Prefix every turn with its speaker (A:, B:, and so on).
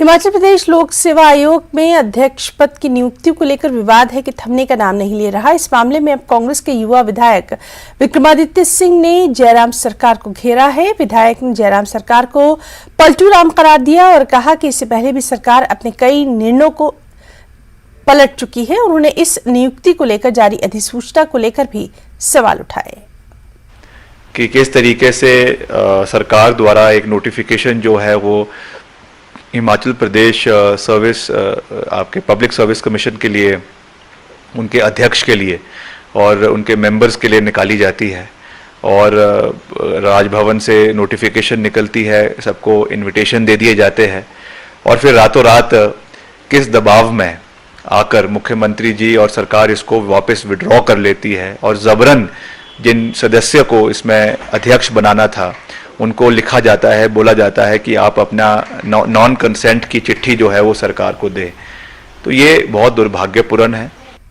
A: हिमाचल प्रदेश लोक सेवा आयोग में अध्यक्ष पद की नियुक्ति को लेकर विवाद है कि थमने का नाम नहीं ले रहा। इस मामले में अब कांग्रेस के युवा विधायक विक्रमादित्य सिंह ने जयराम सरकार को घेरा है। विधायक ने जयराम सरकार को पलटू राम करार दिया और कहा कि इससे पहले भी सरकार अपने कई निर्णयों को पलट चुकी है। उन्होंने इस नियुक्ति को लेकर जारी अधिसूचना को लेकर भी सवाल उठाए
B: कि किस तरीके से सरकार द्वारा एक नोटिफिकेशन जो है वो हिमाचल प्रदेश सर्विस आपके पब्लिक सर्विस कमीशन के लिए, उनके अध्यक्ष के लिए और उनके मेंबर्स के लिए निकाली जाती है और राजभवन से नोटिफिकेशन निकलती है, सबको इनविटेशन दे दिए जाते हैं और फिर रातों रात किस दबाव में आकर मुख्यमंत्री जी और सरकार इसको वापस विड्रॉ कर लेती है और ज़बरन जिन सदस्य को इसमें अध्यक्ष बनाना था उनको लिखा जाता है, बोला जाता है कि आप अपना नॉन कंसेंट की चिट्ठी जो है वो सरकार को दें। तो ये बहुत दुर्भाग्यपूर्ण है।